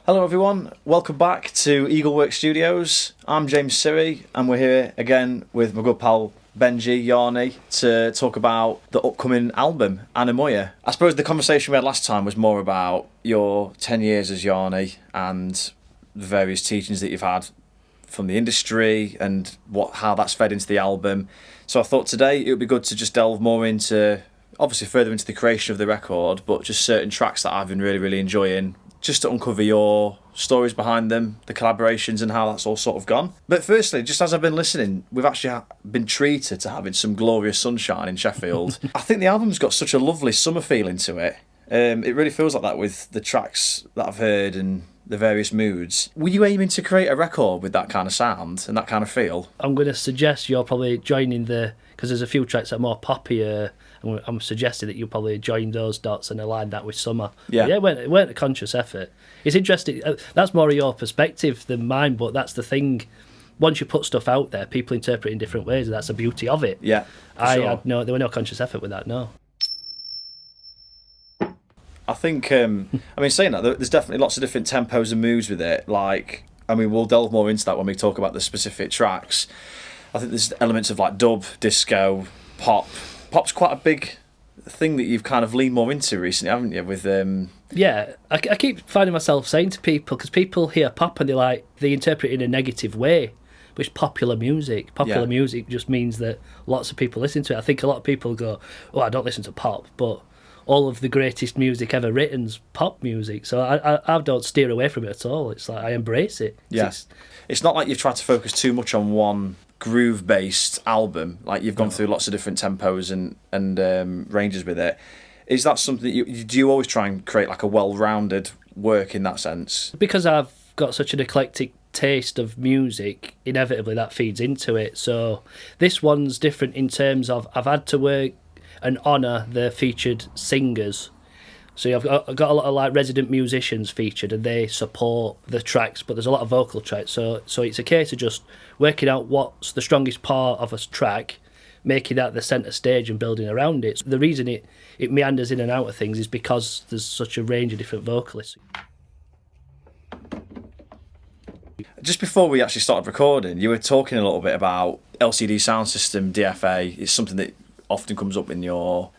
Hello everyone, welcome back to Eaglework Studios. I'm James Sirrey and we're here again with my good pal Benji Yarney to talk about the upcoming album, Anemoia. I suppose the conversation we had last time was more about your 10 years as Yarney and the various teachings that you've had from the industry and how that's fed into the album. So I thought today it would be good to just delve more into, obviously further into the creation of the record, but just certain tracks that I've been really enjoying, just to uncover your stories behind them, the collaborations and how that's all sort of gone. But firstly, just as I've been listening, we've actually been treated to having some glorious sunshine in Sheffield. I think the album's got such a lovely summer feeling to it. It really feels like that with the tracks that I've heard and the various moods. Were you aiming to create a record with that kind of sound and that kind of feel? I'm going to suggest you're probably joining because there's a few tracks that are more poppier. I'm suggesting that you probably join those dots and align that with summer. Yeah, it weren't a conscious effort. It's interesting. That's more of your perspective than mine, but that's the thing. Once you put stuff out there, people interpret it in different ways, and that's the beauty of it. Yeah, there were no conscious effort with that, no. I think, saying that, there's definitely lots of different tempos and moods with it. We'll delve more into that when we talk about the specific tracks. I think there's elements of like dub, disco, pop. Pop's quite a big thing that you've kind of leaned more into recently, haven't you? With Yeah, I keep finding myself saying to people, because people hear pop and they interpret it in a negative way, which popular music. Popular music just means that lots of people listen to it. I think a lot of people go, "Oh, I don't listen to pop," but all of the greatest music ever written's pop music. So I don't steer away from it at all. It's like I embrace it. Yes, it's not like you've tried to focus too much on one groove-based album. Like you've gone through lots of different tempos and ranges with it. Is that something that do you always try and create like a well-rounded work in that sense? Because I've got such an eclectic taste of music, inevitably that feeds into it. So this one's different in terms of I've had to work and honour the featured singers. So I've got a lot of like resident musicians featured and they support the tracks, but there's a lot of vocal tracks. So it's a case of just working out what's the strongest part of a track, making that the centre stage and building around it. So the reason it meanders in and out of things is because there's such a range of different vocalists. Just before we actually started recording, you were talking a little bit about LCD sound system, DFA. It's something that often comes up in your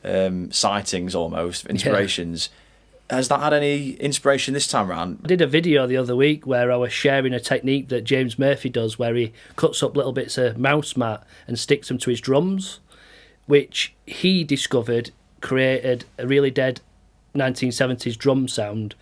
sightings almost, inspirations. Yeah. Has that had any inspiration this time around? I did a video the other week where I was sharing a technique that James Murphy does where he cuts up little bits of mouse mat and sticks them to his drums, which he discovered created a really dead 1970s drum sound,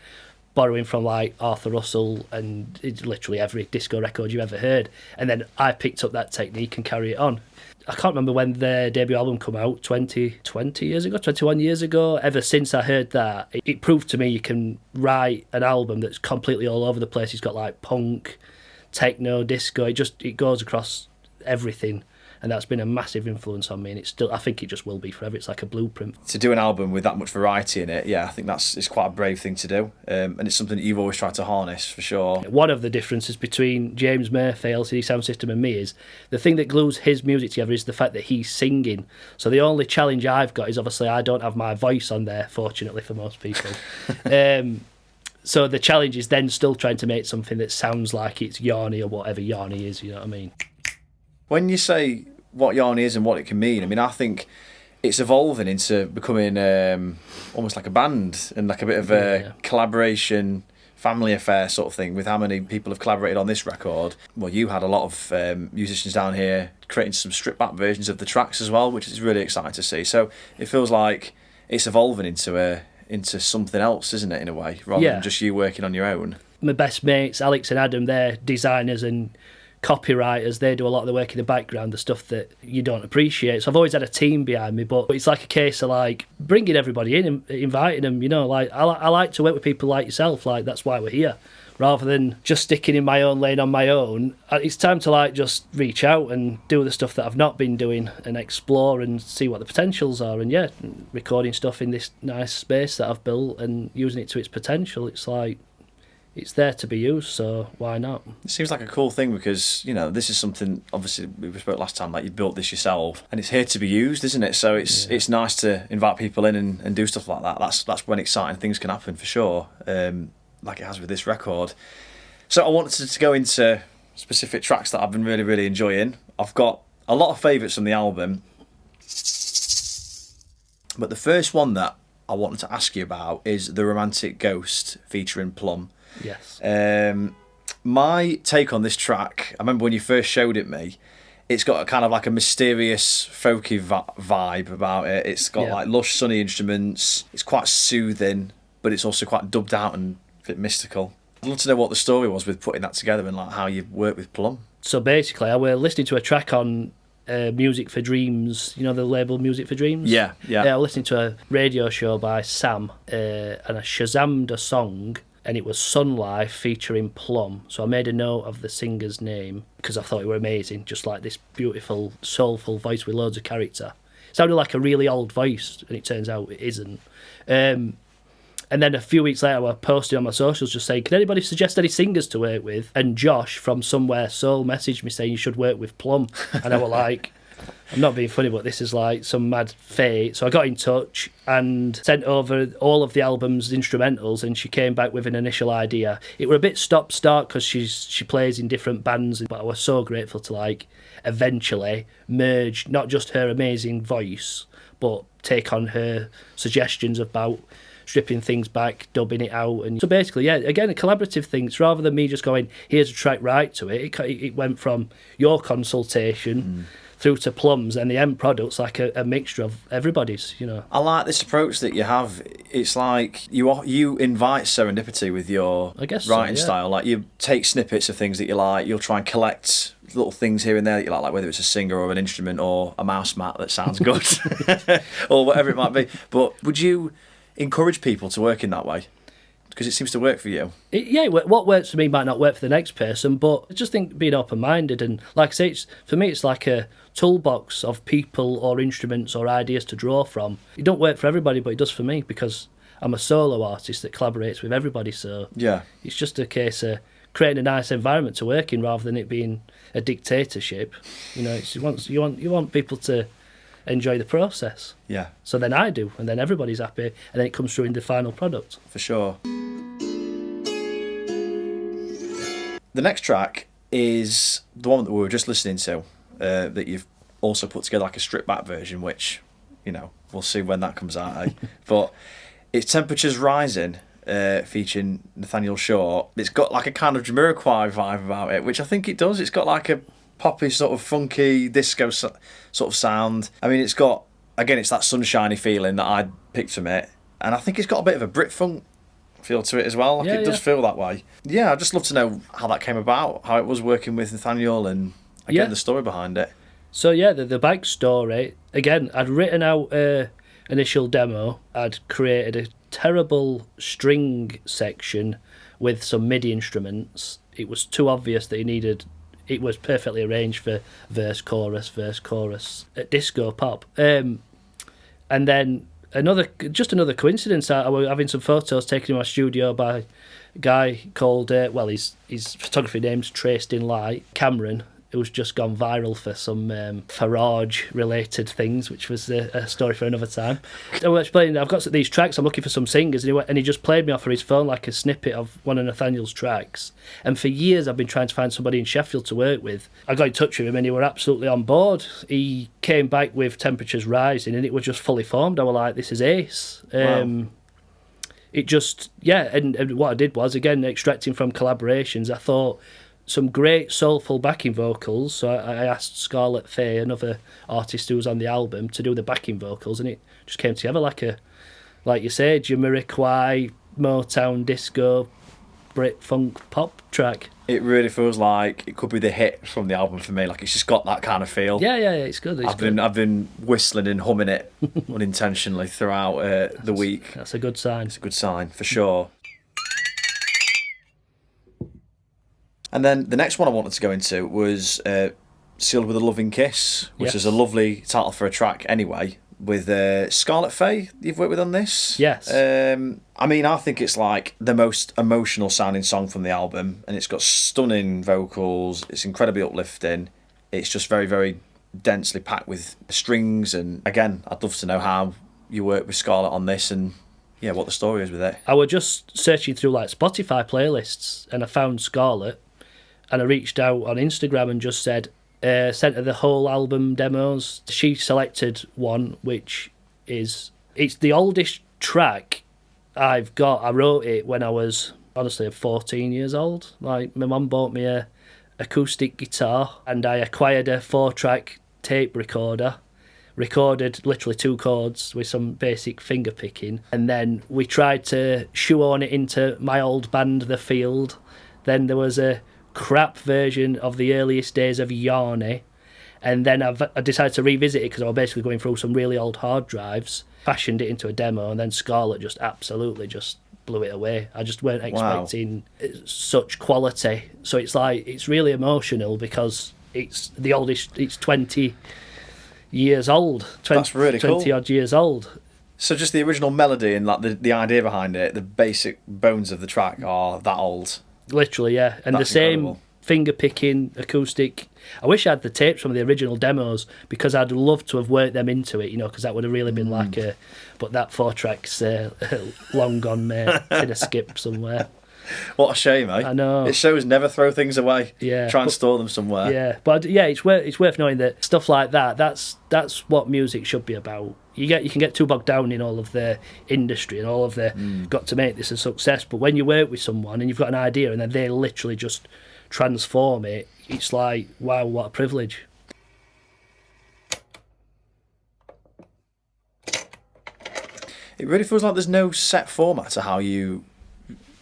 borrowing from like Arthur Russell and literally every disco record you ever heard. And then I picked up that technique and carry it on. I can't remember when their debut album came out, 21 years ago. Ever since I heard that, it proved to me you can write an album that's completely all over the place. It's got like punk, techno, disco. It goes across everything. And that's been a massive influence on me, and I think it just will be forever. It's like a blueprint. To do an album with that much variety in it, yeah, I think it's quite a brave thing to do, and it's something that you've always tried to harness, for sure. One of the differences between James Murphy, LCD Sound System, and me is the thing that glues his music together is the fact that he's singing. So the only challenge I've got is obviously I don't have my voice on there, fortunately for most people. So the challenge is then still trying to make something that sounds like it's Yarney or whatever Yarney is, you know what I mean? When you say what Yarney is and what it can mean, I think it's evolving into becoming almost like a band and like a bit of a collaboration, family affair sort of thing with how many people have collaborated on this record. Well, you had a lot of musicians down here creating some stripped back versions of the tracks as well, which is really exciting to see. So it feels like it's evolving into something else, isn't it, in a way, rather than just you working on your own. My best mates, Alex and Adam, they're designers and copywriters. They do a lot of the work in the background, the stuff that you don't appreciate. So I've always had a team behind me, but it's like a case of like bringing everybody in and inviting them, like I like to work with people like yourself, like that's why we're here, rather than just sticking in my own lane on my own. It's time to like just reach out and do the stuff that I've not been doing and explore and see what the potentials are. And recording stuff in this nice space that I've built and using it to its potential, it's like it's there to be used, so why not? It seems like a cool thing because, this is something, obviously, we spoke last time, like you built this yourself, and it's here to be used, isn't it? So it's nice to invite people in and do stuff like that. That's when exciting things can happen, for sure. like it has with this record. So I wanted to go into specific tracks that I've been really, really enjoying. I've got a lot of favourites from the album, but the first one that I wanted to ask you about is The Romantic Ghost featuring Plum. Yes. My take on this track, I remember when you first showed it me, it's got a kind of like a mysterious, folky vibe about it. It's got like lush, sunny instruments. It's quite soothing, but it's also quite dubbed out and a bit mystical. I'd love to know what the story was with putting that together and like how you worked with Plum. So basically, I was listening to a track on Music for Dreams, you know, the label Music for Dreams? Yeah. I was listening to a radio show by Sam, and I Shazammed a song, and it was Sun Life featuring Plum. So I made a note of the singer's name because I thought it were amazing, just like this beautiful, soulful voice with loads of character. It sounded like a really old voice, and it turns out it isn't. And then a few weeks later, I posted on my socials just saying, can anybody suggest any singers to work with? And Josh from Somewhere Soul messaged me saying you should work with Plum. And I was like, I'm not being funny, but this is like some mad fate. So I got in touch and sent over all of the album's instrumentals, and she came back with an initial idea. It were a bit stop-start because she plays in different bands, but I was so grateful to like eventually merge not just her amazing voice, but take on her suggestions about stripping things back, dubbing it out. And so basically, yeah, again, a collaborative thing. It's rather than me just going, here's a track, right to it. It went from your consultation through to Plum's, and the end product's like a mixture of everybody's, you know. I like this approach that you have. It's like you invite serendipity with your writing style. Like you take snippets of things that you like, you'll try and collect little things here and there that you like whether it's a singer or an instrument or a mouse mat that sounds good or whatever it might be. But would you encourage people to work in that way? Because it seems to work for you. What works for me might not work for the next person, but I just think being open-minded, and like I say, for me it's like a toolbox of people or instruments or ideas to draw from. It don't work for everybody, but it does for me because I'm a solo artist that collaborates with everybody, so yeah, it's just a case of creating a nice environment to work in rather than it being a dictatorship. You know, you want people to enjoy the process. Yeah. So then I do, and then everybody's happy, and then it comes through in the final product. For sure. The next track is the one that we were just listening to, that you've also put together like a stripped back version, which, you know, we'll see when that comes out. But it's Temperatures Rising, featuring Nathaniel Shaw. It's got like a kind of Jamiroquai vibe about it, which I think it does. It's got like a poppy sort of funky disco sort of sound. I mean, it's got, again, it's that sunshiny feeling that I picked from it, and I think it's got a bit of a Brit funk feel to it as well. Like it does feel that way. Yeah, I'd just love to know how that came about, how it was working with Nathaniel, and again the story behind it. So yeah, the backstory, again, I'd written out a initial demo. I'd created a terrible string section with some MIDI instruments. It was too obvious that it was perfectly arranged for verse, chorus, disco pop. And then another coincidence, I was having some photos taken in my studio by a guy called, his photography name's Traced in Light, Cameron, who's just gone viral for some Farage-related things, which was a story for another time. I was explaining, I've got these tracks, I'm looking for some singers, and he just played me off of his phone like a snippet of one of Nathaniel's tracks. And for years I've been trying to find somebody in Sheffield to work with. I got in touch with him and he were absolutely on board. He came back with Temperatures Rising and it was just fully formed. I was like, this is ace. Wow. It just, and what I did was, again, extracting from collaborations, I thought, some great soulful backing vocals. So I asked Scarlett Faye, another artist who was on the album, to do the backing vocals, and it just came together like you say, Jamiroquai, Motown, disco, Brit funk pop track. It really feels like it could be the hit from the album for me. Like it's just got that kind of feel. Yeah, it's good. I've been whistling and humming it unintentionally throughout the week. That's a good sign. It's a good sign for sure. And then the next one I wanted to go into was Sealed with a Loving Kiss, which is a lovely title for a track anyway, with Scarlett Faye you've worked with on this. Yes. I mean, I think it's like the most emotional sounding song from the album, and it's got stunning vocals, it's incredibly uplifting, it's just very, very densely packed with strings, and again, I'd love to know how you work with Scarlett on this and Yeah, what the story is with it. I was just searching through like Spotify playlists, and I found Scarlett, and I reached out on Instagram and just said, sent her the whole album demos. She selected one, which it's the oldest track I've got. I wrote it when I was honestly 14 years old. Like, my mum bought me a acoustic guitar, and I acquired a 4-track tape recorder, recorded literally 2 chords with some basic finger picking, and then we tried to shoehorn it into my old band The Field. Then there was a crap version of the earliest days of Yarny, and then I decided to revisit it because I was basically going through some really old hard drives, fashioned it into a demo, and then Scarlett just absolutely just blew it away. I just weren't expecting such quality. So it's like, it's really emotional because it's the oldest, it's 20 years old. That's really cool. 20 odd years old. So just the original melody and like the idea behind it, the basic bones of the track are that old. Literally, yeah. And That's the same incredible. finger picking acoustic. I wish I had the tapes from the original demos because I'd love to have worked them into it, because that would have really been like a. But that 4-track's long gone, mate. In a skip somewhere. What a shame, eh? I know. It shows never throw things away. Yeah, Try and store them somewhere. Yeah, but yeah, it's worth knowing that stuff like that. That's what music should be about. You can get too bogged down in all of the industry and all of the got to make this a success. But when you work with someone and you've got an idea and then they literally just transform it, it's like, wow, what a privilege. It really feels like there's no set format to how you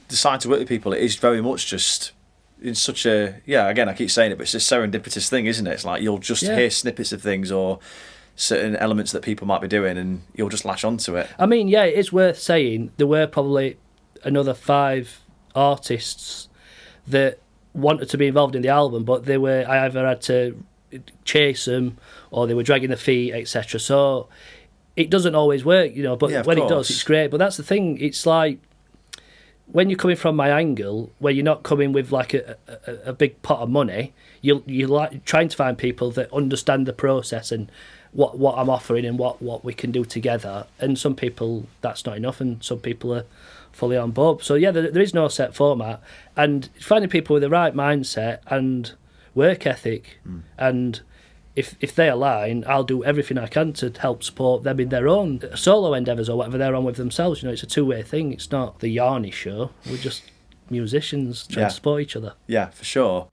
decide to work with people. It is very much just in such a, again, I keep saying it, but it's a serendipitous thing, isn't it? It's like you'll just hear snippets of things or certain elements that people might be doing and you'll just latch onto it. I mean, yeah, it is worth saying there were probably another 5 artists that wanted to be involved in the album, but I either had to chase them or they were dragging their feet, etc. So it doesn't always work, but when it does, it's great. But that's the thing, it's like, when you're coming from my angle, where you're not coming with like a big pot of money, you're like trying to find people that understand the process and what I'm offering and what we can do together. And some people, that's not enough, and some people are fully on board. So yeah, there is no set format, and finding people with the right mindset and work ethic, and if they align, I'll do everything I can to help support them in their own solo endeavours or whatever they're on with themselves. It's a two-way thing. It's not the Yarny show. We're just musicians trying to support each other. Yeah, for sure.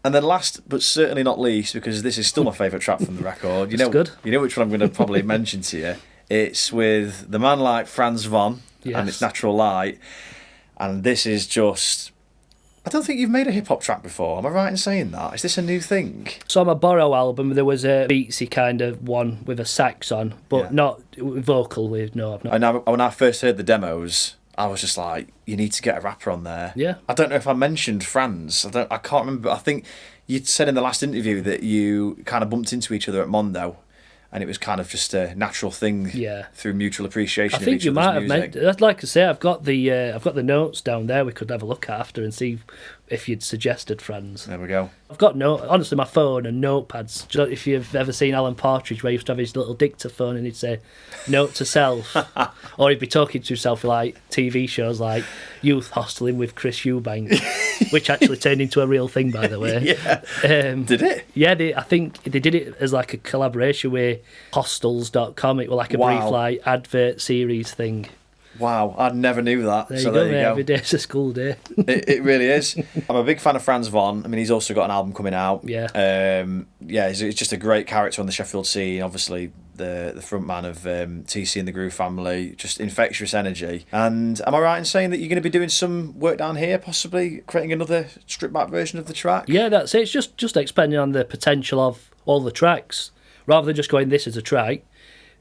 And then last, but certainly not least, because this is still my favourite track from the record. Good. You know which one I'm going to probably mention to you. It's with the man like Franz Von and It's Natural Light. And this is just... I don't think you've made a hip-hop track before. Am I right in saying that? Is this a new thing? So on my Borrow album, there was a beatsy kind of one with a sax on, but not vocal. No, I've not. And when I first heard the demos, I was just like, you need to get a rapper on there. Yeah. I don't know if I mentioned Franz. I can't remember. But I think you said in the last interview that you kind of bumped into each other at Mondo, and it was kind of just a natural thing through mutual appreciation I think of each you other's might have music. meant. Like I say, I've got the notes down there. We could have a look at after and see if you'd suggested Franz. There we go. I've got honestly, my phone and notepads. Do you know, if you've ever seen Alan Partridge, where he used to have his little dictaphone and he'd say "note to self," or he'd be talking to himself like TV shows like Youth Hosteling with Chris Eubank, which actually turned into a real thing, by the way. Did it? Yeah, I think they did it as like a collaboration with Hostels.com. It was like a brief like advert series thing. Wow, I never knew that. There so you there go, you mate. go. Every day's a school day. It really is. I'm a big fan of Franz Von. I mean, he's also got an album coming out. Yeah. He's just a great character on the Sheffield scene. Obviously, the front man of TC and the Groove Family. Just infectious energy. And am I right in saying that you're going to be doing some work down here, possibly creating another stripped back version of the track? Yeah, that's it. It's just expanding on the potential of all the tracks, rather than just going, this is a track.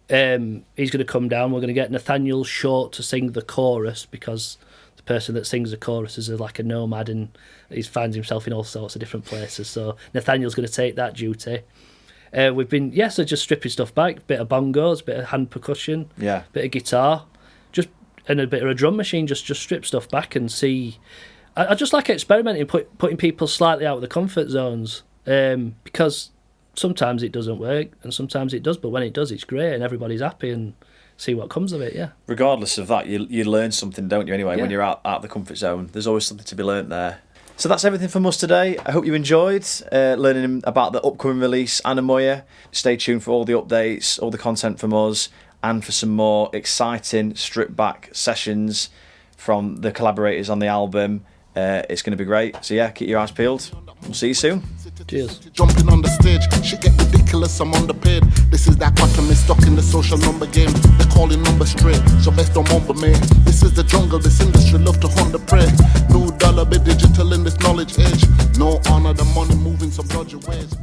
He's going to come down. We're going to get Nathaniel Short to sing the chorus, because the person that sings the chorus is like a nomad and he finds himself in all sorts of different places. So Nathaniel's going to take that duty. We've been so just stripping stuff back, bit of bongos, bit of hand percussion, bit of guitar, and a bit of a drum machine. Just strip stuff back and see. I just like experimenting, putting people slightly out of the comfort zones, because sometimes it doesn't work and sometimes it does, but when it does, it's great and everybody's happy and see what comes of it. Yeah. Regardless of that, you learn something, don't you? Anyway, when you're out of the comfort zone, there's always something to be learnt there. So that's everything from us today. I hope you enjoyed learning about the upcoming release, Anemoia. Stay tuned for all the updates, all the content from us, and for some more exciting stripped back sessions from the collaborators on the album. It's going to be great. So yeah, keep your eyes peeled. We'll see you soon. Cheers. Jumping on the stage, shit get ridiculous, I'm underpaid. This is that quantum is stuck in the social number game. They're calling numbers straight, so best don't mumble me. This is the jungle, this industry love to hunt the prey. $2 bit digital in this knowledge age. No honor, the money moving some dodgy ways.